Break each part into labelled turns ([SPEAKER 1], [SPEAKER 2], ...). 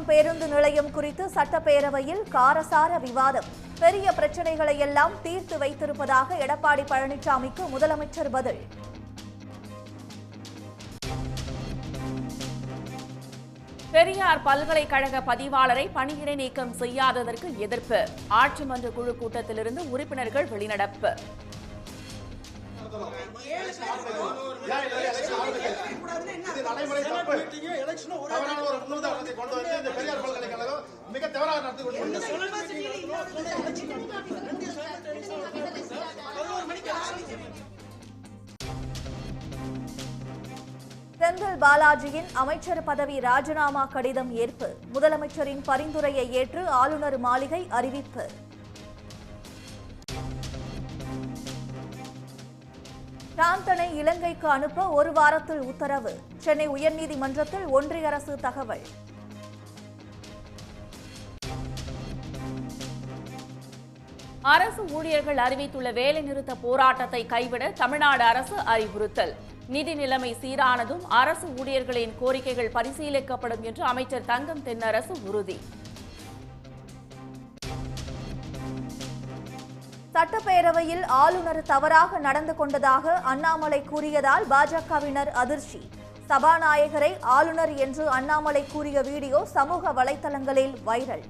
[SPEAKER 1] கிளாம்பாக்கம் பேருந்து நிலையம் குறித்து சட்டப்பேரவையில் காரசார விவாதம். பெரிய பிரச்சனைகளை எல்லாம் தீர்த்து வைத்திருப்பதாக எடப்பாடி பழனிசாமிக்கு முதலமைச்சர் பதில்.
[SPEAKER 2] பெரியார் பல்கலைக்கழக பதிவாளரை பணியிடை நீக்கம் செய்யாததற்கு எதிர்ப்பு. ஆட்சி மன்ற குழு கூட்டத்திலிருந்து உறுப்பினர்கள் வெளிநடப்பு.
[SPEAKER 1] செந்தில் பாலாஜியின் அமைச்சர் பதவி ராஜினாமா கடிதம் ஏற்பு. முதலமைச்சரின் பரிந்துரையை ஏற்று ஆளுநர் மாளிகை அறிவிப்பு. சாந்தனை இலங்கைக்கு அனுப்ப ஒரு வாரத்தில் உத்தரவு. சென்னை உயர்நீதிமன்றத்தில் ஒன்றிய அரசு தகவல்.
[SPEAKER 2] அரசு ஊழியர்கள் அறிவித்துள்ள வேலைநிறுத்த போராட்டத்தை கைவிட தமிழ்நாடு அரசு அறிவுறுத்தல். நிதி நிலைமை சீரானதும் அரசு ஊழியர்களின் கோரிக்கைகள் பரிசீலிக்கப்படும் என்று அமைச்சர் தங்கம் தென்னரசு உறுதி.
[SPEAKER 1] சட்டப்பேரவையில் ஆளுநர் தவறாக நடந்து கொண்டதாக அண்ணாமலை கூறியதால் பாஜகவினர் அதிர்ச்சி. சபாநாயகரை ஆளுநர் என்று அண்ணாமலை கூறிய வீடியோ சமூக வலைதளங்களில் வைரல்.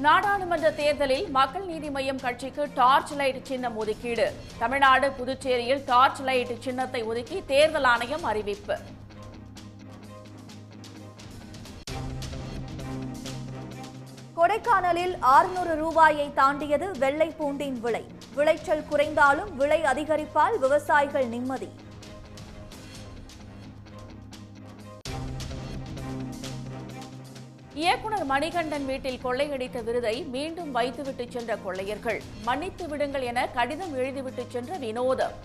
[SPEAKER 2] நாடாளுமன்ற தேர்தலில் மக்கள் நீதி மய்யம் கட்சிக்கு டார்ச் லைட் சின்னம் ஒதுக்கீடு. தமிழ்நாடு புதுச்சேரியில் டார்ச் லைட் சின்னத்தை ஒதுக்கி தேர்தல் ஆணையம் அறிவிப்பு.
[SPEAKER 1] கொடைக்கானலில் 600 ரூபாயை தாண்டியது வெள்ளை பூண்டின் விலை. விளைச்சல் குறைந்தாலும் விலை அதிகரிப்பால் விவசாயிகள் நிம்மதி.
[SPEAKER 2] இயக்குநர் மணிகண்டன் வீட்டில் கொள்ளையடித்த விருதை மீண்டும் வைத்துவிட்டு சென்ற கொள்ளையர்கள். மன்னித்து விடுங்கள் என கடிதம் எழுதிவிட்டு சென்ற வினோதம்.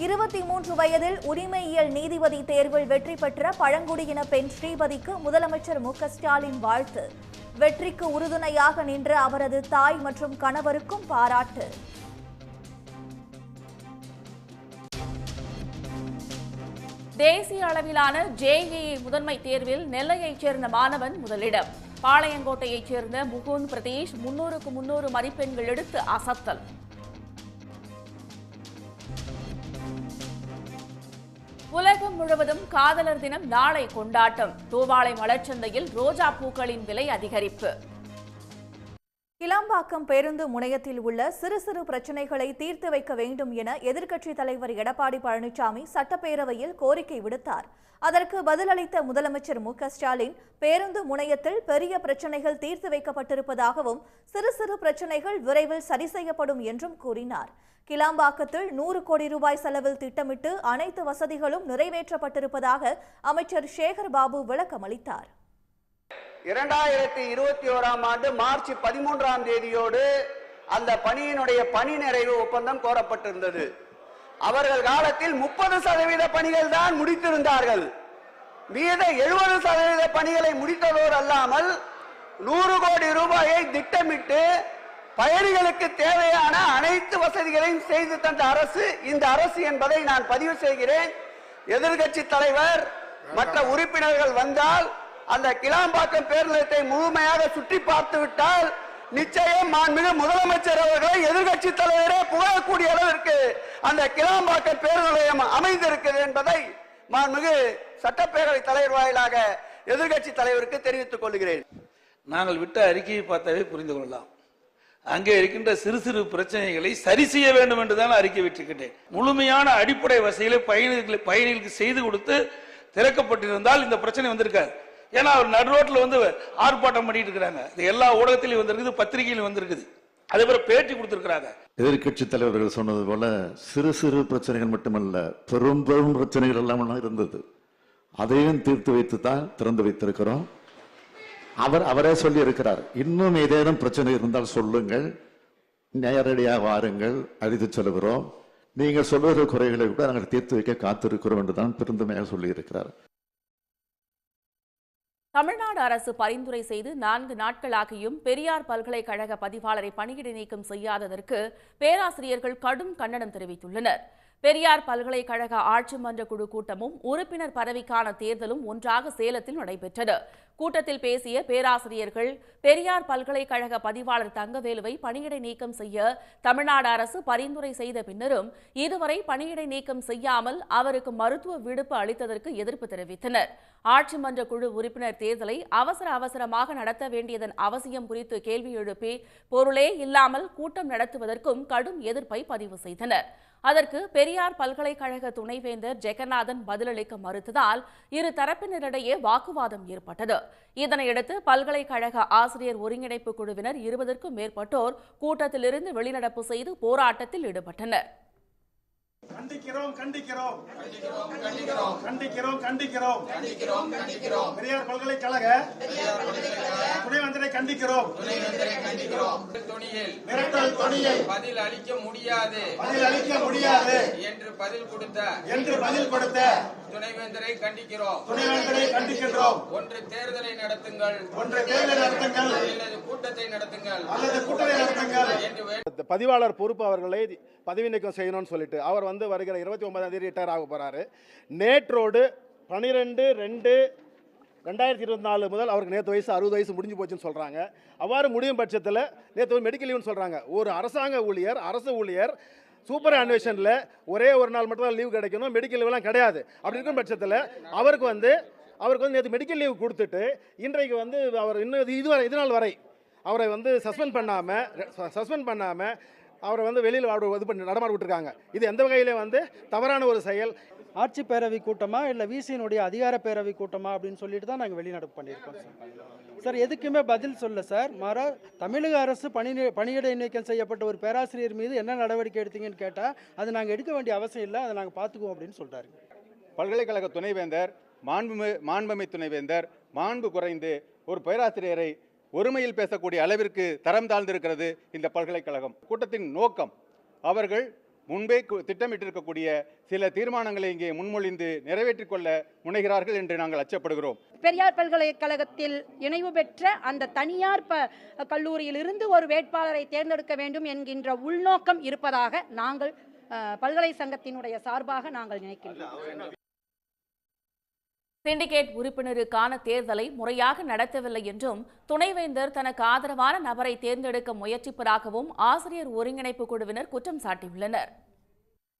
[SPEAKER 1] இருபத்தி 3 வயதில் உரிமையியல் நீதிபதி தேர்வில் வெற்றி பெற்ற பழங்குடியின பெண் ஸ்ரீபதிக்கு முதலமைச்சர் மு.க.ஸ்டாலின் வாழ்த்து. வெற்றிக்கு உறுதுணையாக நின்ற அவரது தாய் மற்றும் கணவருக்கும் பாராட்டு.
[SPEAKER 2] தேசிய அளவிலான JEE முதன்மை தேர்வில் நெல்லையைச் சேர்ந்த மாணவன் முதலிடம். பாளையங்கோட்டையைச் சேர்ந்த முகுந்த் பிரதீஷ் 300க்கு 300 மதிப்பெண்கள் எடுத்து அசத்தல். உலகம் முழுவதும் காதலர் தினம் நாளை கொண்டாட்டம். தூவாளை மலர்ச்சந்தையில் ரோஜா பூக்களின் விலை அதிகரிப்பு.
[SPEAKER 1] கிளாம்பாக்கம் பேருந்து முனையத்தில் உள்ள சிறு சிறு பிரச்சினைகளை தீர்த்து வைக்க வேண்டும் என எதிர்க்கட்சித் தலைவர் எடப்பாடி பழனிசாமி சட்டப்பேரவையில் கோரிக்கை விடுத்தார். அதற்கு பதிலளித்த முதலமைச்சர் மு.க.ஸ்டாலின் பேருந்து முனையத்தில் பெரிய பிரச்சினைகள் தீர்த்து வைக்கப்பட்டிருப்பதாகவும் சிறு சிறு பிரச்சினைகள் விரைவில் சரி செய்யப்படும் என்றும் கூறினார். கிளாம்பாக்கத்தில் 100 கோடி ரூபாய் செலவில் திட்டமிட்டு அனைத்து வசதிகளும் நிறைவேற்றப்பட்டிருப்பதாக அமைச்சர் சேகர் பாபு விளக்கமளித்தார்.
[SPEAKER 3] 2021ஆம் ஆண்டு மார்ச் 13ஆம் தேதியோடு அந்த பணியினுடைய பணி நிறைவு ஒப்பந்தம் கோரப்பட்டிருந்தது. அவர்கள் காலத்தில் 30% பணிகள் தான் முடித்திருந்தார்கள். மீத 70% பணிகளை முடித்ததோடு அல்லாமல் 100 கோடி ரூபாயை திட்டமிட்டு பயணிகளுக்கு தேவையான அனைத்து வசதிகளையும் செய்து தந்த அரசு இந்த அரசு என்பதை நான் பதிவு செய்கிறேன். எதிர்க்கட்சி தலைவர் மற்ற உறுப்பினர்கள் வந்தால் அந்த கிளாம்பாக்கம் பேருந்து நிலையத்தை முழுமையாக சுற்றி பார்த்து விட்டால் நிச்சயம் மாண்புமிகு முதலமைச்சர் அவர்களை எதிர்க்கட்சி தலைவரே புகழக்கூடிய அளவிற்கு அந்த கிளாம்பாக்கம் பேருந்து நிலையம் அமைந்திருக்கிறது என்பதை மாண்புமிகு சட்டப்பேரவை தலைவர் வாயிலாக எதிர்க்கட்சி தலைவருக்கு தெரிவித்துக் கொள்கிறேன்.
[SPEAKER 4] நாங்கள் விட்ட அறிக்கையை பார்த்தாவே புரிந்து கொள்ளலாம். அங்கே இருக்கின்ற சிறு சிறு பிரச்சனைகளை சரி செய்ய வேண்டும் என்றுதான் அறிக்கை விட்டிருக்கின்றேன். முழுமையான அடிப்படை வசதிகளை பயணிகளுக்கு செய்து கொடுத்து திறக்கப்பட்டிருந்தால் இந்த பிரச்சனை வந்திருக்காது. ஏன்னா அவர் நடு ரோட்ல வந்து ஆர்ப்பாட்டம் பண்ணிட்டு இருக்காங்க. இது எல்லா ஊடகத்திலும் வந்திருக்குது, பத்திரிகையிலும் வந்திருக்குது. அதே போல பேட்டி கொடுத்திருக்கிறாங்க.
[SPEAKER 5] எதிர்கட்சி தலைவர்கள் சொன்னது போல சிறு சிறு பிரச்சனைகள் மட்டுமல்ல, பெரும் பெரும் பிரச்சனைகள் எல்லாம் இருந்தது. அதையும் தீர்த்து வைத்து தான் திறந்து வைத்திருக்கிறோம். அவரே சொல்லி இருக்கிறார், இன்னும் ஏதேனும் பிரச்சனை இருந்தால் சொல்லுங்கள், நேரடியாக வாருங்கள், அழைத்து செல்கிறோம். நீங்கள் சொல்லுகிற குறைகளை கூட நாங்கள் தீர்த்து வைக்க காத்திருக்கிறோம் என்றுதான் பெருந்தமையாக சொல்லி இருக்கிறார்.
[SPEAKER 2] தமிழ்நாடு அரசு பரிந்துரை செய்து 4 நாட்களாகியும் பெரியார் பல்கலைக்கழக பதிவாளரை பணியிடை நீக்கம் செய்யாததற்கு பேராசிரியர்கள் கடும் கண்டனம் தெரிவித்துள்ளனர். பெரியார் பல்கலைக்கழக ஆட்சி மன்ற குழு கூட்டமும் உறுப்பினர் பதவிக்கான தேர்தலும் ஒன்றாக சேலத்தில் நடைபெற்றது. கூட்டத்தில் பேசிய பேராசிரியர்கள் பெரியார் பல்கலைக்கழக பதிவாளர் தங்கவேலுவை பணியிடை நீக்கம் செய்ய தமிழ்நாடு அரசு பரிந்துரை செய்த பின்னரும் இதுவரை பணியிடை நீக்கம் செய்யாமல் அவருக்கு மருத்துவ விடுப்பு அளித்ததற்கு எதிர்ப்பு தெரிவித்தனர். ஆட்சி மன்ற குழு உறுப்பினர் தேர்தலை அவசரமாக நடத்த வேண்டியதன் அவசியம் குறித்து கேள்வி எழுப்பி பொருளே இல்லாமல் கூட்டம் நடத்துவதற்கும் கடும் எதிர்ப்பை பதிவு செய்தனர். அதற்கு பெரியார் பல்கலைக்கழக துணைவேந்தர் ஜெகநாதன் பதிலளிக்க மறுத்ததால் இரு தரப்பினரிடையே வாக்குவாதம் ஏற்பட்டது. இதனையடுத்து பல்கலைக்கழக ஆசிரியர் ஒருங்கிணைப்பு குழுவினர் 20க்கும் மேற்பட்டோர் கூட்டத்திலிருந்து வெளிநடப்பு செய்து போராட்டத்தில் ஈடுபட்டனர்.
[SPEAKER 6] கண்டிக்கிறோம் கண்டிக்கிறோம் கண்டிக்கிறோம் கண்டிக்கிறோம் கண்டிக்கிறோம் கண்டிக்கிறோம் கண்டிக்கிறோம் பெரியார் பல்கலைக்கழக துணைவேந்தரை கண்டிக்கிறோம் மிரட்டல் தொனியை
[SPEAKER 7] பதில் அளிக்க முடியாது என்று பதில் கொடுத்த துணைவேந்தரை கண்டிக்கிறோம். ஒன்று தேர்தலை நடத்துங்கள் அல்லது கூட்டத்தை நடத்துங்கள்.
[SPEAKER 6] பதிவாளர் பொறுப்பு அவர்களை பதவி நீக்கம் செய்யணும்னு சொல்லிட்டு அவர் வருகிற 29ஆம் தேதி ரிட்டையர் ஆக போறாரு. நேற்றோடு 12/2/2024 முதல் அவருக்கு நேற்று வயசு 60 வயசு முடிஞ்சு போச்சுன்னு சொல்றாங்க. அவ்வாறு முடியும் பட்சத்தில் நேற்று மெடிக்கல் லீவ்னு சொல்றாங்க. ஒரு அரசாங்க ஊழியர் அரசு ஊழியர் சூப்பர் அன்வேஷனில் ஒரே ஒரு நாள் மட்டும் தான் லீவ் கிடைக்கணும், மெடிக்கல் லீவ்லாம் கிடையாது. அப்படி இருக்கும் பட்சத்தில் அவருக்கு நேற்று மெடிக்கல் லீவ் கொடுத்துட்டு இன்றைக்கு அவர் இன்னும் இது நாள் வரை அவரை சஸ்பெண்ட் பண்ணாமல் அவரை வெளியில் நடமாட விட்டுருக்காங்க. இது எந்த வகையிலே தவறான ஒரு செயல்.
[SPEAKER 8] ஆட்சி பேரவை கூட்டமா இல்லை விசியினுடைய அதிகார பேரவை கூட்டமா அப்படின்னு சொல்லிட்டு தான் நாங்கள் வெளிநடப்பு பண்ணியிருக்கோம் சார். எதுக்குமே பதில் சொல்ல சார். தமிழக அரசு பணியிடை நீக்கம் செய்யப்பட்ட ஒரு பேராசிரியர் மீது என்ன நடவடிக்கை எடுத்தீங்கன்னு கேட்டால் அது நாங்கள் எடுக்க வேண்டிய அவசியம் இல்லை, அதை நாங்கள் பார்த்துக்குவோம் அப்படின்னு சொல்கிறாரு.
[SPEAKER 9] பல்கலைக்கழக துணைவேந்தர் மாண்புமை துணைவேந்தர் மாண்பு குறைந்து ஒரு பேராசிரியரை ஒருமையில் பேசக்கூடிய அளவிற்கு தரம் தாழ்ந்திருக்கிறது இந்த பல்கலைக்கழகம். கூட்டத்தின் நோக்கம் அவர்கள் முன்பே திட்டமிட்டிருக்கக்கூடிய சில தீர்மானங்களை இங்கே முன்மொழிந்து நிறைவேற்றிக் கொள்ள முனைகிறார்கள் என்று நாங்கள் அச்சப்படுகிறோம்.
[SPEAKER 10] பெரியார் பல்கலைக்கழகத்தில் இணைவு பெற்ற அந்த தனியார் கல்லூரியில் இருந்து ஒரு வேட்பாளரை தேர்ந்தெடுக்க வேண்டும் என்கின்ற உள்நோக்கம் இருப்பதாக நாங்கள் பல்கலை சங்கத்தினுடைய சார்பாக நாங்கள் நினைக்கின்றோம்.
[SPEAKER 2] சிண்டிகேட் உறுப்பினருக்கான தேர்தலை முறையாக நடத்தவில்லை என்றும் துணைவேந்தர் தனக்கு ஆதரவான நபரை தேர்ந்தெடுக்க முயற்சிப்பதாகவும் ஆசிரியர் ஒருங்கிணைப்பு குழுவினர் குற்றம் சாட்டியுள்ளனர்.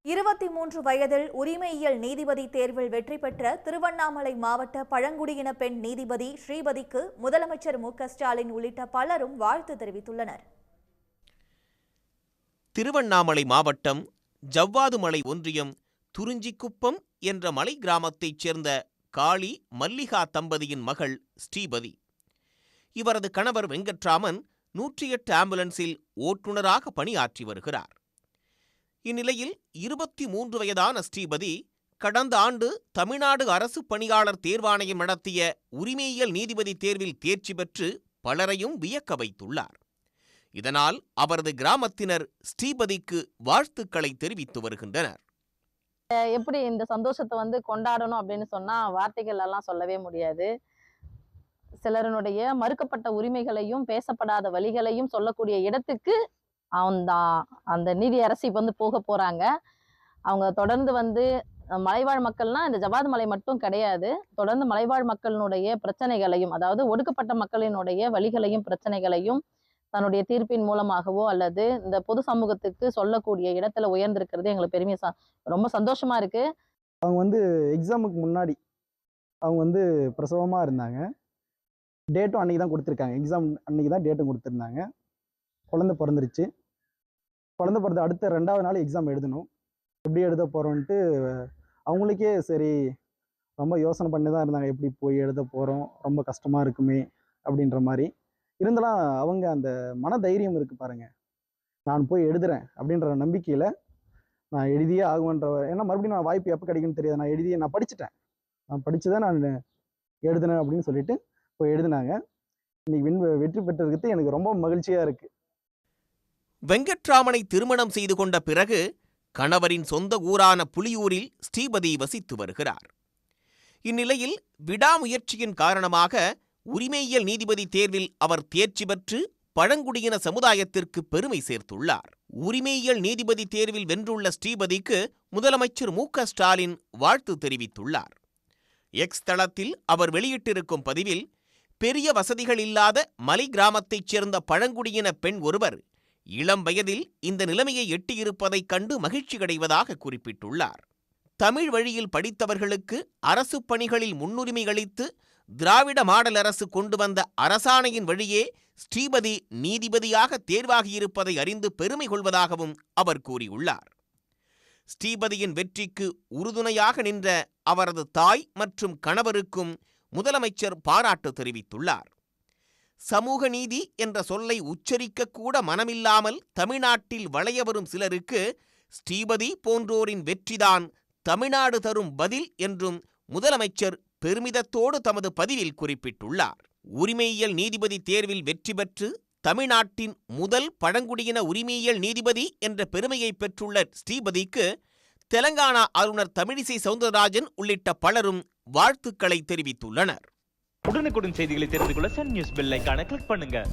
[SPEAKER 1] 23 வயதில் உரிமையியல் நீதிபதி தேர்வில் வெற்றி பெற்ற திருவண்ணாமலை மாவட்ட பழங்குடியின பெண் நீதிபதி ஸ்ரீபதிக்கு முதலமைச்சர் மு.க.ஸ்டாலின் உள்ளிட்ட பலரும் வாழ்த்து தெரிவித்துள்ளனர்.
[SPEAKER 11] திருவண்ணாமலை மாவட்டம் ஜவ்வாதுமலை ஒன்றியம் துறிஞ்சிக்குப்பம் என்ற மலை கிராமத்தைச் சேர்ந்த காளி மல்லிகா தம்பதியின் மகள் ஸ்ரீபதி. இவரது கணவர் வெங்கட்ராமன் 108 ஆம்புலன்ஸில் ஓட்டுநராக பணியாற்றி வருகிறார். இந்நிலையில் 23 வயதான ஸ்ரீபதி கடந்த ஆண்டு தமிழ்நாடு அரசு பணியாளர் தேர்வாணையம் நடத்திய உரிமையியல் நீதிபதி தேர்வில் தேர்ச்சி பெற்று பலரையும் வியக்க வைத்துள்ளார். இதனால் அவரது கிராமத்தினர் ஸ்ரீபதிக்கு வாழ்த்துக்களை தெரிவித்து வருகின்றனர்.
[SPEAKER 12] எப்படி இந்த சந்தோஷத்தை கொண்டாடணும் அப்படின்னு சொன்னா வார்த்தைகள் எல்லாம் சொல்லவே முடியாது. சிலருடைய மறுக்கப்பட்ட உரிமைகளையும் பேசப்படாத வழிகளையும் சொல்லக்கூடிய இடத்துக்கு அந்த நீதி அரசு போக போறாங்க. அவங்க தொடர்ந்து மலைவாழ் மக்கள்னா இந்த ஜவ்வாது மலை மட்டும் கிடையாது, தொடர்ந்து மலைவாழ் மக்களினுடைய பிரச்சனைகளையும், அதாவது ஒடுக்கப்பட்ட மக்களினுடைய வழிகளையும் பிரச்சனைகளையும் தன்னுடைய தீர்ப்பின் மூலமாகவோ அல்லது இந்த பொது சமூகத்துக்கு சொல்லக்கூடிய இடத்துல உயர்ந்திருக்கிறது எங்களுக்கு பெருமையா ரொம்ப சந்தோஷமா இருக்கு.
[SPEAKER 8] அவங்க எக்ஸாமுக்கு முன்னாடி அவங்க பிரசவமா இருந்தாங்க. டேட்டும் அன்னைக்கு தான் கொடுத்துருக்காங்க. எக்ஸாம் அன்னைக்கு தான் டேட்டும் கொடுத்துருந்தாங்க. குழந்தை பிறந்துருச்சு. குழந்தை பிறந்த அடுத்த 2வது நாள் எக்ஸாம் எழுதணும். எப்படி எழுத போகிறோன்ட்டு அவங்களுக்கே சரி ரொம்ப யோசனை பண்ணி தான் இருந்தாங்க. எப்படி போய் எழுத போகிறோம், ரொம்ப கஷ்டமாக இருக்குமே அப்படின்ற மாதிரி. இருந்தாலும் அவங்க அந்த மன தைரியம் இருக்குது பாருங்கள், நான் போய் எழுதுறேன் அப்படின்ற நம்பிக்கையில் நான் எழுதியே ஆகுன்ற. ஏன்னா மறுபடியும் நான் வாய்ப்பு எப்போ கிடைக்குன்னு தெரியாது. நான் படிச்சுட்டேன், நான் படிச்சுதான் நான் எழுதுனேன் அப்படின்னு சொல்லிட்டு போய் எழுதினாங்க. இன்னைக்கு வெற்றி பெற்றிருக்கிறது எனக்கு ரொம்ப மகிழ்ச்சியாக இருக்குது.
[SPEAKER 11] வெங்கட்ராமனை திருமணம் செய்து கொண்ட பிறகு கணவரின் சொந்த ஊரான புலியூரில் ஸ்ரீபதி வசித்து வருகிறார். இந்நிலையில் விடாமுயற்சியின் காரணமாக உரிமையியல் நீதிபதி தேர்வில் அவர் தேர்ச்சி பெற்று பழங்குடியின சமுதாயத்திற்கு பெருமை சேர்த்துள்ளார். உரிமையியல் நீதிபதி தேர்வில் வென்றுள்ள ஸ்ரீபதிக்கு முதலமைச்சர் மு.க.ஸ்டாலின் வாழ்த்து தெரிவித்துள்ளார். எக்ஸ் தளத்தில் அவர் வெளியிட்டிருக்கும் பதிவில், பெரிய வசதிகள் இல்லாத மலை கிராமத்தைச் சேர்ந்த பழங்குடியின பெண் ஒருவர் இளம் வயதில் இந்த நிலைமையை எட்டியிருப்பதைக் கண்டு மகிழ்ச்சியடைவதாக குறிப்பிட்டுள்ளார். தமிழ் வழியில் படித்தவர்களுக்கு அரசு பணிகளில் முன்னுரிமை அளித்து திராவிட மாடல் அரசு கொண்டு வந்த அரசாணையின் வழியே ஸ்ரீபதி நீதிபதியாக தேர்வாகியிருப்பதை அறிந்து பெருமை கொள்வதாகவும் அவர் கூறியுள்ளார். ஸ்ரீபதியின் வெற்றிக்கு உறுதுணையாக நின்ற அவரது தாய் மற்றும் கணவருக்கும் முதலமைச்சர் பாராட்டு தெரிவித்துள்ளார். சமூக நீதி என்ற சொல்லை உச்சரிக்கக்கூட மனமில்லாமல் தமிழ்நாட்டில் வளைய வரும் சிலருக்கு ஸ்ரீபதி போன்றோரின் வெற்றிதான் தமிழ்நாடு தரும் பதில் என்றும் முதலமைச்சர் பெருமிதத்தோடு தமது பதிவில் குறிப்பிட்டுள்ளார். உரிமையியல் நீதிபதி தேர்வில் வெற்றி பெற்று தமிழ்நாட்டின் முதல் பழங்குடியின உரிமையியல் நீதிபதி என்ற பெருமையை பெற்றுள்ள ஸ்ரீபதிக்கு தெலங்கானா ஆளுநர் தமிழிசை சவுந்தரராஜன் உள்ளிட்ட பலரும் வாழ்த்துக்களை தெரிவித்துள்ளனர்.
[SPEAKER 13] உடனுக்குடன் செய்திகளை தெரிந்து கொள்ள சன் நியூஸ் பெல் ஐகானை கிளிக் பண்ணுங்க.